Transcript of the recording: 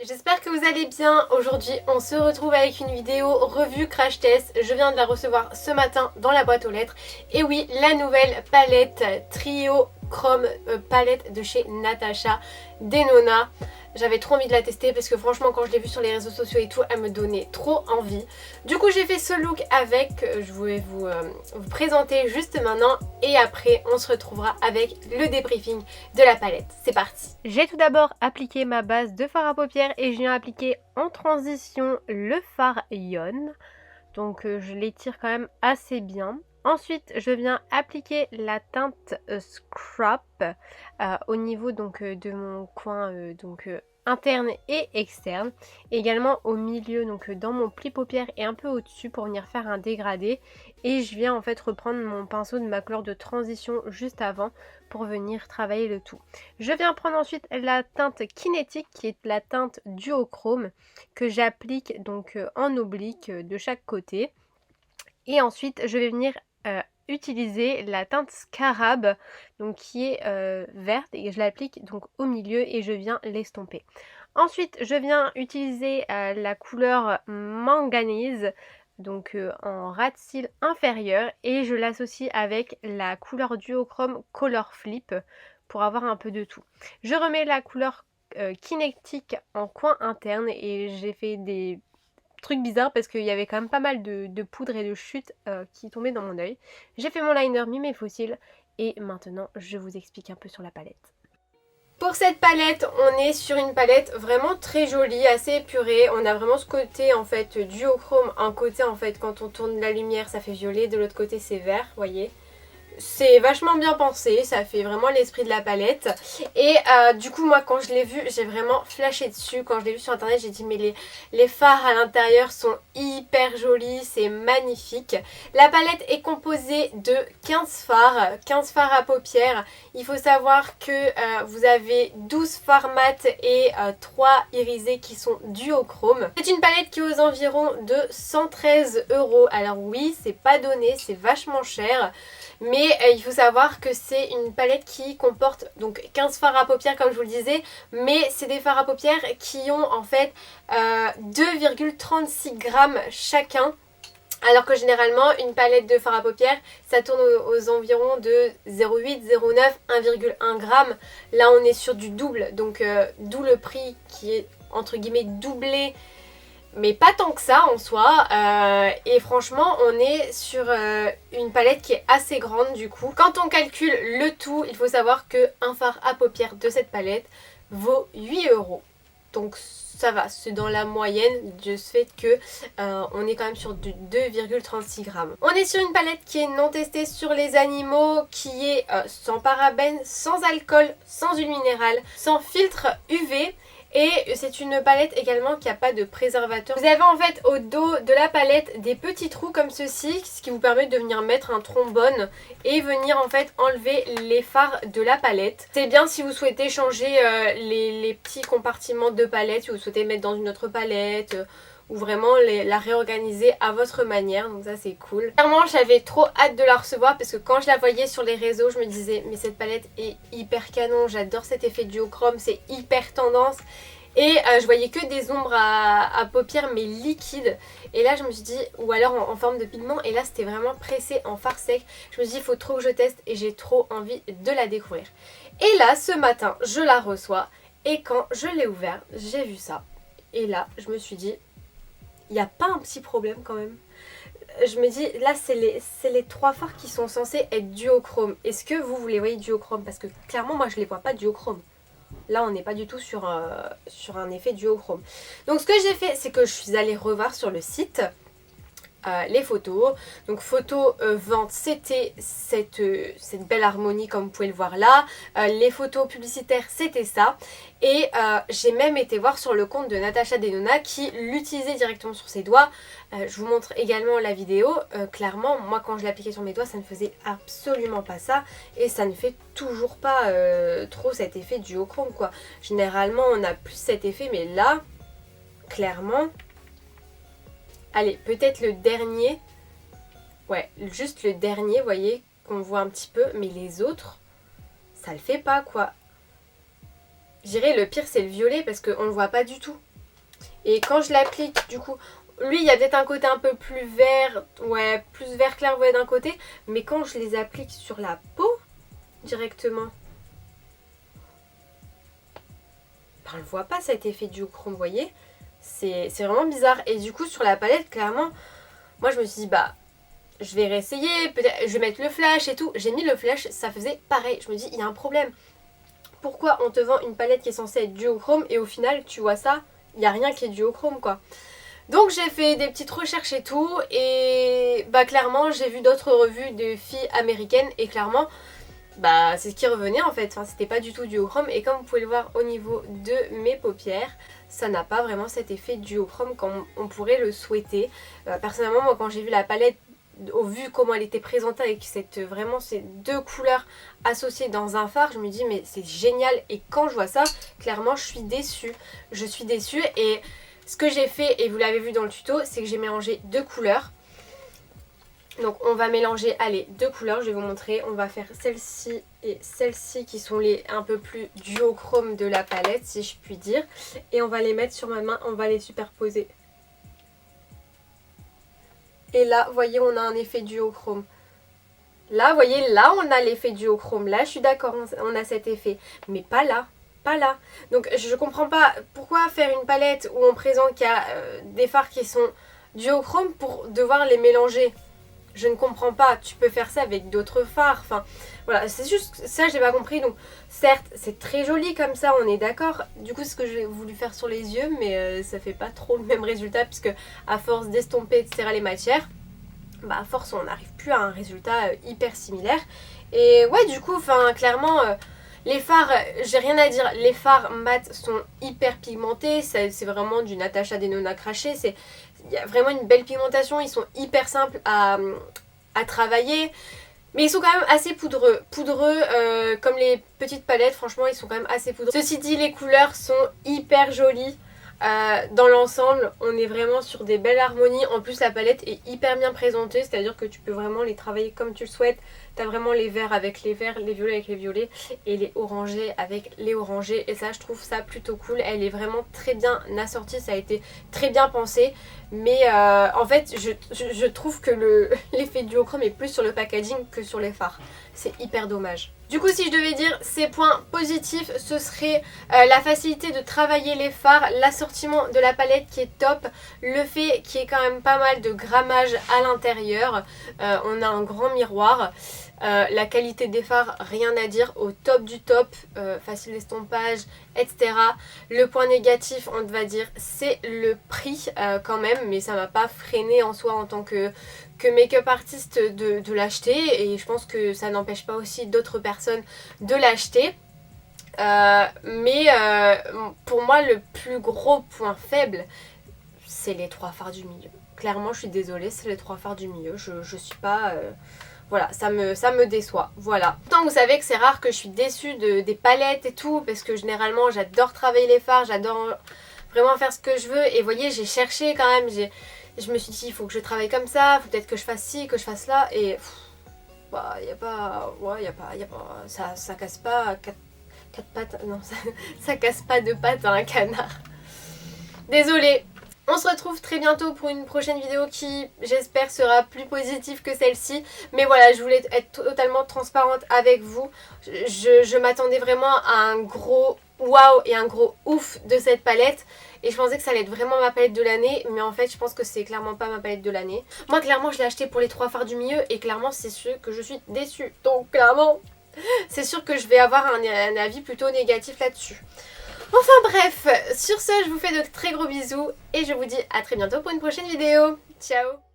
j'espère que vous allez bien. Aujourd'hui on se retrouve avec une vidéo revue crash test. Je viens de la recevoir ce matin dans la boîte aux lettres. Et oui, la nouvelle palette Trio Chrome palette de chez Natasha Denona. J'avais trop envie de la tester parce que franchement quand je l'ai vue sur les réseaux sociaux et tout, elle me donnait trop envie. Du coup j'ai fait ce look avec, je voulais vous présenter juste maintenant et après on se retrouvera avec le débriefing de la palette. C'est parti. J'ai tout d'abord appliqué ma base de fard à paupières et je viens appliquer en transition le fard Ion. Donc je l'étire quand même assez bien. Ensuite, je viens appliquer la teinte Scrap au niveau donc de mon coin interne et externe. Également au milieu, donc dans mon pli paupière et un peu au-dessus pour venir faire un dégradé. Et je viens en fait reprendre mon pinceau de ma couleur de transition juste avant pour venir travailler le tout. Je viens prendre ensuite la teinte Kinétique qui est la teinte duochrome que j'applique donc en oblique de chaque côté. Et ensuite, je vais venir utiliser la teinte Scarab donc qui est verte et je l'applique donc au milieu et je viens l'estomper. Ensuite, je viens utiliser la couleur Manganese donc en ras de cils inférieur et je l'associe avec la couleur duochrome Color Flip pour avoir un peu de tout. Je remets la couleur Kinétique en coin interne et j'ai fait des truc bizarre parce qu'il y avait quand même pas mal de poudre et de chutes qui tombaient dans mon œil. J'ai fait mon liner, mis mes faux cils et maintenant je vous explique un peu sur la palette. Pour cette palette, on est sur une palette vraiment très jolie, assez épurée. On a vraiment ce côté en fait duochrome. Un côté en fait quand on tourne la lumière ça fait violet, de l'autre côté c'est vert, vous voyez. C'est vachement bien pensé, ça fait vraiment l'esprit de la palette. Et du coup moi quand je l'ai vu, j'ai vraiment flashé dessus. Quand je l'ai vu sur internet, j'ai dit mais les fards à l'intérieur sont hyper jolis, c'est magnifique. La palette est composée de 15 fards à paupières. Il faut savoir que vous avez 12 fards mat et 3 irisés qui sont duochrome. C'est une palette qui est aux environs de 113 €. Alors oui, c'est pas donné, c'est vachement cher. Mais il faut savoir que c'est une palette qui comporte donc 15 fards à paupières comme je vous le disais. Mais c'est des fards à paupières qui ont en fait 2,36 grammes chacun. Alors que généralement une palette de fard à paupières ça tourne aux environs de 0,8, 0,9, 1,1 g. Là on est sur du double, donc d'où le prix qui est entre guillemets doublé. Mais pas tant que ça en soi et franchement on est sur une palette qui est assez grande du coup. Quand on calcule le tout, il faut savoir que un fard à paupières de cette palette vaut 8 €. Donc ça va, c'est dans la moyenne de ce fait que on est quand même sur du 2,36 grammes. On est sur une palette qui est non testée sur les animaux, qui est sans parabènes, sans alcool, sans huile minérale, sans filtre UV. Et c'est une palette également qui n'a pas de préservateur. Vous avez en fait au dos de la palette des petits trous comme ceci, ce qui vous permet de venir mettre un trombone et venir en fait enlever les fards de la palette. C'est bien si vous souhaitez changer les petits compartiments de palette, si vous souhaitez mettre dans une autre palette ou vraiment la réorganiser à votre manière, donc ça c'est cool. Clairement j'avais trop hâte de la recevoir parce que quand je la voyais sur les réseaux je me disais mais cette palette est hyper canon, j'adore cet effet duochrome, c'est hyper tendance. Et je voyais que des ombres à paupières mais liquides. Et là je me suis dit, ou alors en forme de pigment, et là c'était vraiment pressé en fard sec. Je me suis dit il faut trop que je teste et j'ai trop envie de la découvrir. Et là ce matin je la reçois et quand je l'ai ouvert j'ai vu ça. Et là je me suis dit il n'y a pas un petit problème quand même. Je me dis, là c'est les 3 fards qui sont censés être duochrome. Est-ce que vous les voyez duochrome? Parce que clairement moi je les vois pas duochrome. Là on n'est pas du tout sur un effet duochrome. Donc ce que j'ai fait c'est que je suis allée revoir sur le site les photos. Donc photo vente c'était cette belle harmonie comme vous pouvez le voir là. Les photos publicitaires c'était ça. Et j'ai même été voir sur le compte de Natasha Denona qui l'utilisait directement sur ses doigts. Je vous montre également la vidéo. Clairement moi quand je l'appliquais sur mes doigts ça ne faisait absolument pas ça. Et ça ne fait toujours pas trop cet effet duochrome quoi. Généralement on a plus cet effet mais là clairement... Allez, peut-être le dernier. Ouais, juste le dernier, vous voyez, qu'on voit un petit peu. Mais les autres, ça le fait pas, quoi. Je dirais le pire, c'est le violet parce qu'on le voit pas du tout. Et quand je l'applique, du coup, lui il y a peut-être un côté un peu plus vert, ouais, plus vert clair, vous voyez, d'un côté. Mais quand je les applique sur la peau, directement, ben, on le voit pas cet effet duochrome, vous voyez. C'est vraiment bizarre. Et du coup, sur la palette, clairement, moi je me suis dit, bah, je vais réessayer, peut-être je vais mettre le flash et tout. J'ai mis le flash, ça faisait pareil. Je me dis, il y a un problème. Pourquoi on te vend une palette qui est censée être duochrome et au final, tu vois ça, il n'y a rien qui est duochrome, quoi. Donc j'ai fait des petites recherches et tout, et bah clairement j'ai vu d'autres revues de filles américaines et clairement bah c'est ce qui revenait en fait, enfin, c'était pas du tout duochrome. Et comme vous pouvez le voir au niveau de mes paupières, ça n'a pas vraiment cet effet duochrome comme on pourrait le souhaiter. Personnellement, moi quand j'ai vu la palette, au vu comment elle était présentée avec vraiment ces deux couleurs associées dans un fard, je me dis mais c'est génial. Et quand je vois ça, clairement je suis déçue. Je suis déçue. Et ce que j'ai fait, et vous l'avez vu dans le tuto, c'est que j'ai mélangé deux couleurs. Donc on va mélanger, allez, deux couleurs, je vais vous montrer. On va faire celle-ci et celle-ci qui sont les un peu plus duochrome de la palette, si je puis dire. Et on va les mettre sur ma main, on va les superposer. Et là, vous voyez, on a un effet duochrome. Là, vous voyez, là on a l'effet duochrome. Là, je suis d'accord, on a cet effet. Mais pas là. Pas là. Donc je comprends pas pourquoi faire une palette où on présente qu'il y a des fards qui sont duochrome pour devoir les mélanger. Je ne comprends pas. Tu peux faire ça avec d'autres fards. Enfin, voilà, c'est juste ça, j'ai pas compris. Donc, certes, c'est très joli comme ça, on est d'accord. Du coup, c'est ce que j'ai voulu faire sur les yeux, mais ça fait pas trop le même résultat, puisque à force d'estomper, etc., les matières, bah, à force, on n'arrive plus à un résultat hyper similaire. Et ouais, du coup, enfin, clairement, les fards, j'ai rien à dire. Les fards mat sont hyper pigmentés. C'est vraiment du Natasha Denona craché. Il y a vraiment une belle pigmentation. Ils sont hyper simples à travailler. Mais ils sont quand même assez poudreux. Poudreux, comme les petites palettes, franchement, ils sont quand même assez poudreux. Ceci dit, les couleurs sont hyper jolies. Dans l'ensemble, on est vraiment sur des belles harmonies. En plus, la palette est hyper bien présentée, c'est-à-dire que tu peux vraiment les travailler comme tu le souhaites. T'as vraiment les verts avec les verts, les violets avec les violets et les orangés avec les orangés. Et ça, je trouve ça plutôt cool. Elle est vraiment très bien assortie, ça a été très bien pensé. Mais en fait, je trouve que l'effet duochrome est plus sur le packaging que sur les fards. C'est hyper dommage. Du coup, si je devais dire ces points positifs, ce serait la facilité de travailler les fards, l'assortiment de la palette qui est top, le fait qu'il y ait quand même pas mal de grammage à l'intérieur, on a un grand miroir, la qualité des fards, rien à dire, au top du top, facile d'estompage, etc. Le point négatif, on va dire, c'est le prix quand même, mais ça m'a pas freiné en soi en tant que make-up artiste de l'acheter, et je pense que ça n'empêche pas aussi d'autres personnes de l'acheter. Mais pour moi, le plus gros point faible, c'est les trois fards du milieu. Clairement, je suis désolée, c'est les trois fards du milieu. Je suis pas... voilà, ça me déçoit. Voilà. Pourtant, vous savez que c'est rare que je suis déçue des palettes et tout, parce que généralement, j'adore travailler les fards, j'adore vraiment faire ce que je veux. Et vous voyez, j'ai cherché quand même, je me suis dit, il faut que je travaille comme ça, faut peut-être que je fasse ci, que je fasse là. Et bah, y a pas... Ouais, y a pas... Ça casse pas quatre pattes... Non, ça casse pas deux pattes à un canard. Désolée. On se retrouve très bientôt pour une prochaine vidéo qui, j'espère, sera plus positive que celle-ci. Mais voilà, je voulais être totalement transparente avec vous. Je m'attendais vraiment à un gros waouh et un gros ouf de cette palette. Et je pensais que ça allait être vraiment ma palette de l'année. Mais en fait, je pense que c'est clairement pas ma palette de l'année. Moi, clairement, je l'ai acheté pour les trois fards du milieu. Et clairement, c'est sûr que je suis déçue. Donc, clairement, c'est sûr que je vais avoir un avis plutôt négatif là-dessus. Enfin bref, sur ce, je vous fais de très gros bisous et je vous dis à très bientôt pour une prochaine vidéo. Ciao!